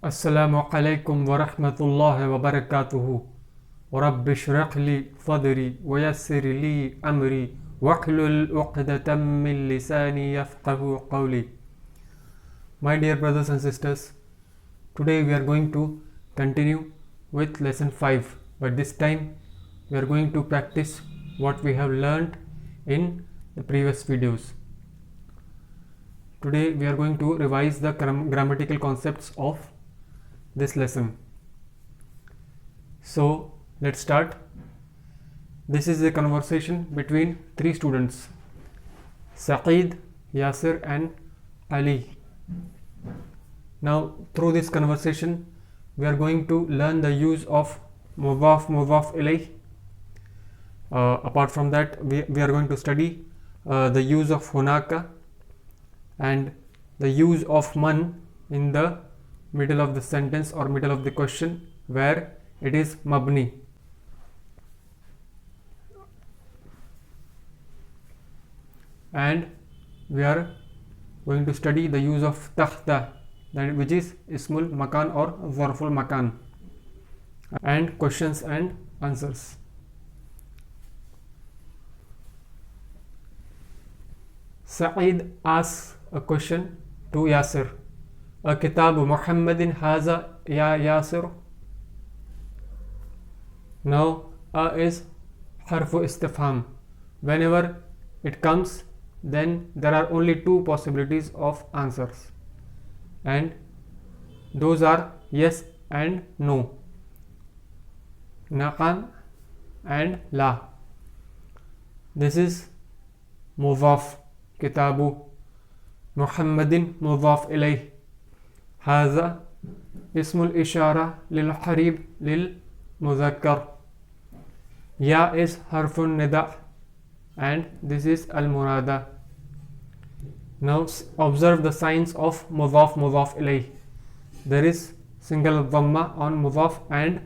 अस्सलामु अलैकुम वरहमतुल्लाहि वबरकातुहू रब्बि इश्रह ली सदरी वयस्सिर ली अमरी वहलुल उक़दतम मिन लिसानी यफ़क़हू क़ौली. My dear brothers and sisters, today we are going to continue with lesson 5, but this time we are going to practice what we have learned in the previous videos. Today we are going to revise the grammatical concepts of this lesson. So let's start. This is a conversation between three students, Saqeed, Yasir and Ali. Now through this conversation we are going to learn the use of mudaf ilayh. Apart from that we are going to study the use of hunaka and the use of man in the middle of the sentence or middle of the question where it is mabni. And we are going to study the use of tahta, that which is ismul makan or zarful makan, and questions and answers. Sa'id asks a question to Yasir. A kitabu Muhammadin haza ya Yasir. Now a is harfu istifham. Whenever it comes, then there are only two possibilities of answers, and those are yes and no, na'am and la. This is mudaf, kitabu, Muhammadin mudaf ilayh, هذا اسم الإشارة للحريب للمذكر. Ya is harfun nida and this is al-munada. Now observe the signs of mudaf ilayh. There is single dhamma on mudaf and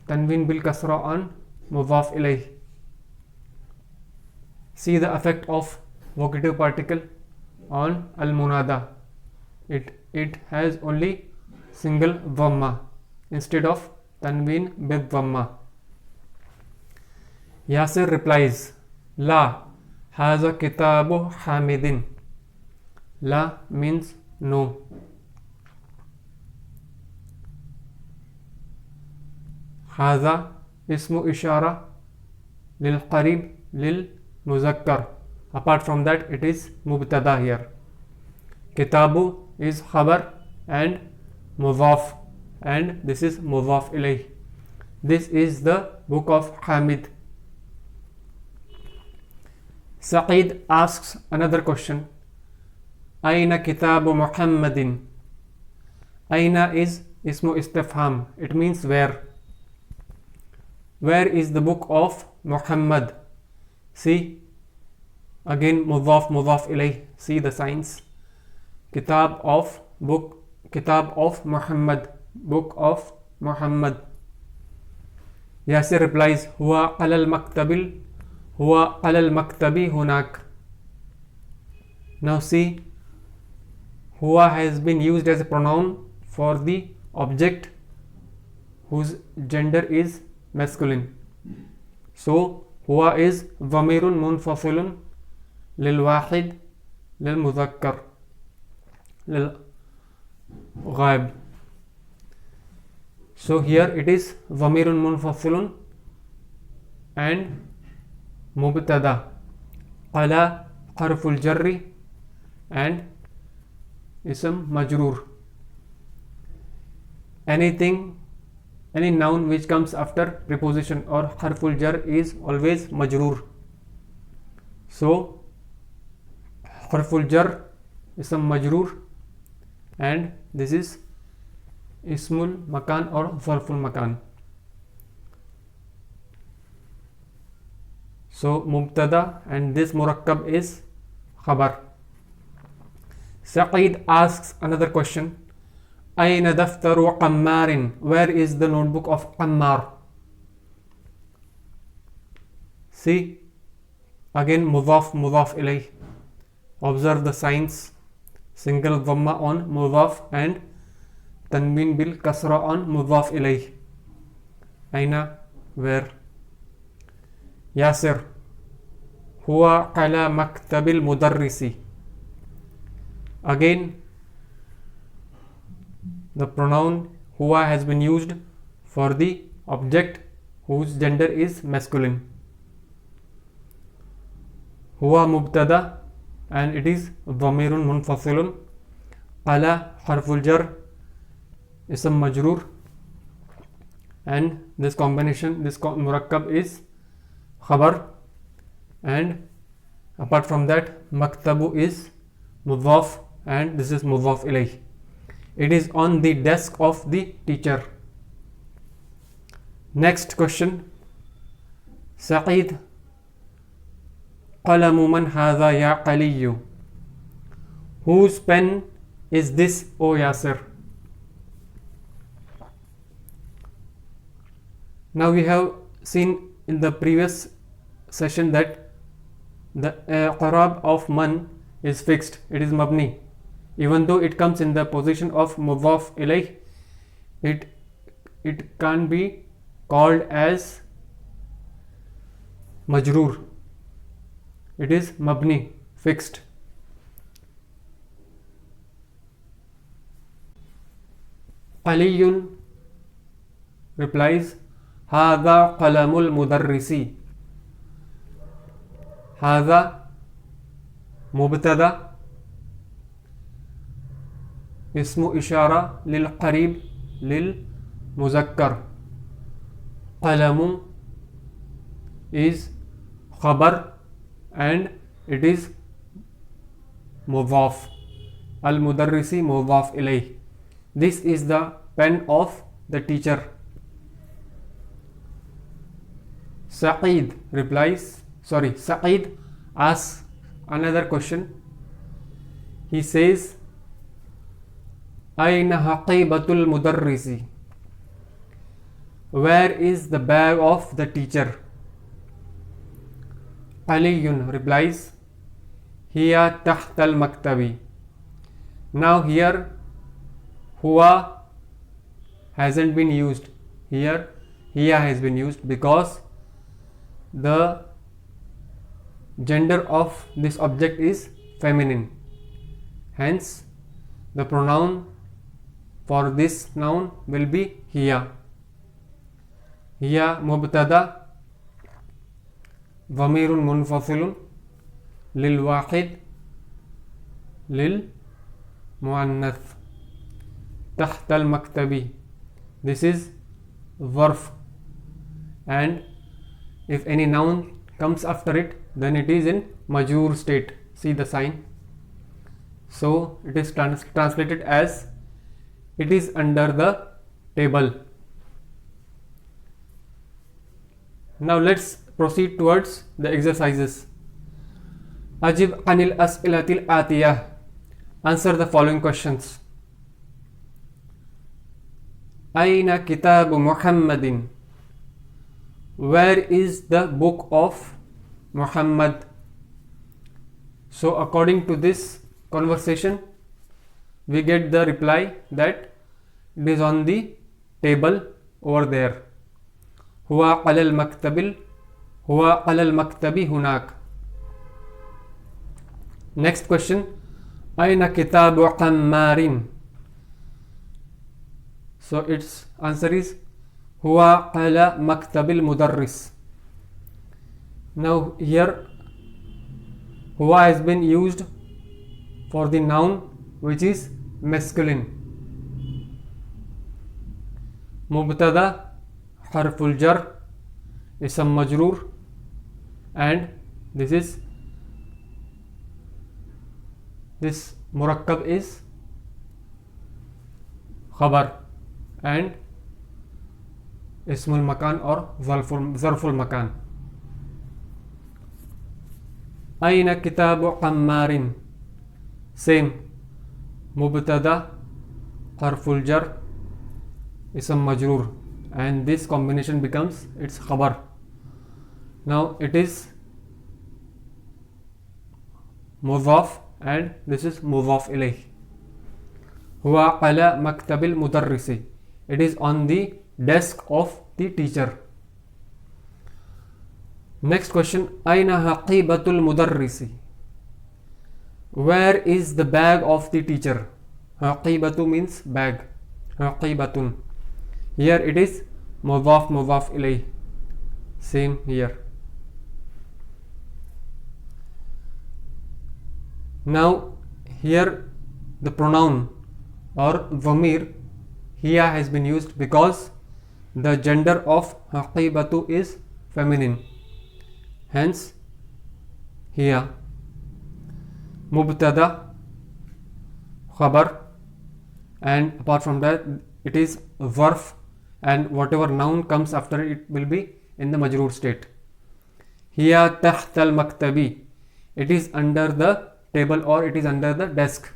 tanween bil kasra on mudaf ilayh. See the effect of vocative particle on al-munada. It has only single dhamma instead of tanween bid dhamma. Yasir replies, La, haza kitabu Hamidin. La means no. Haza ismu ishara lil qarib lil muzakkar. Apart from that, it is mubtada here. Kitabu is khabar and mudaf, and this is mudaf ilayh. This is the book of Hamid. Saqeed asks another question. Aina kitabu Muhammadin. Aina is ismu istifham. It means where. Where is the book of Muhammad? See, again mudaf ilayh. See the signs. Kitab of book, kitab of Muhammad, book of Muhammad. Yasir replies, Huwa alal maktabi hunak. Now see, Huwa has been used as a pronoun for the object whose gender is masculine. So Huwa is dhamirun munfasilun lil wahid lil mudhakkar lil ghaib. So here it is dhamirun munfasilun and mubtada, ala harful jarri and ism majroor. Any noun which comes after preposition or harful jar is always majroor. So harful jar, ism majroor, and this is ismul makan or zarful makan. So mubtada and this murakkab is khabar. Saqeed asks another question. Aina daftaru Ammarin. Where is the notebook of Ammar? See, again mudaf ilayh. Observe the signs. Single dhamma on mudaf and tanween bil kasra on mudaf ilayh. Aina, where? Yasir huwa ala maktabil mudarrisi. Again the pronoun huwa has been used for the object whose gender is masculine. Huwa mubtada and it is dhamirun munfasilun. Ala harful jar, ism majroor, and this combination, this murakkab is khabar, and apart from that maktabu is mudhaf and this is mudhaf ilayh. It is on the desk of the teacher. Next question. Sa'id qalamu man hadha ya qaliyu. Whose pen is this, O Yasir? Now we have seen in the previous session that the i'rab of man is fixed, it is mabni. Even though it comes in the position of mudhaf ilayh, it can be called as majroor. It is mabni, fixed. Aliyun replies, hadha qalamul mudarrisi. Hadha mubtada, ismu ishara lil qarib lil muzakkar. Qalamu is khabar and it is mudhaf. Al mudarrisi mudhaf ilayh. This is the pen of the teacher. Sa'id asks another question. He says, Aina haqibatul mudarrisi. Where is the bag of the teacher? Aliyun replies, Hiya tahtal maktabi. Now here huwa hasn't been used. Here hiya has been used because the gender of this object is feminine. Hence the pronoun for this noun will be hiya. Hiya mubtada, dhamirun munfasilun lil wahid lil muannath. Tahta al maktabi, this is zarf, and if any noun comes after it, then it is in majroor state. See the sign. So it is translated as it is under the table. Now let's proceed towards the exercises. Ajib anil as'ilatil atiyah. Answer the following questions. Aina kitabu Muhammadin. Where is the book of Muhammad? So according to this conversation, we get the reply that it is on the table over there. Huwa alal maktabi hunak. Next question. Aina kitabu Ammarin. So its answer is huwa ala maktabil mudarris. Now here huwa has been used for the noun which is masculine. Mubtada, harful jar, ism majroor, and this murakkab is khabar and ismul makan or zarful makan. Aina kitabu Ammarin. Same, mubtada, harful jar, ism majroor, and this combination becomes its khabar. Now it is mudhaf and this is mudhaf ilayh. हुआ अला मकतबिल मुदर्रिसी. It is on the desk of the teacher. Next question. Aina haqibatul mudarrisi. Where is the bag of the teacher? Haqibatu means bag. Haqibatun. Here it is mudaf mudaf ilay. Same here. Now here the pronoun or dhamir hiya has been used because the gender of haqibatu is feminine. Hence hiya. Mubtada, khabar, and apart from that it is zarf, and whatever noun comes after it will be in the majroor state. Hiya tahta al maktabi. It is under the table or it is under the desk.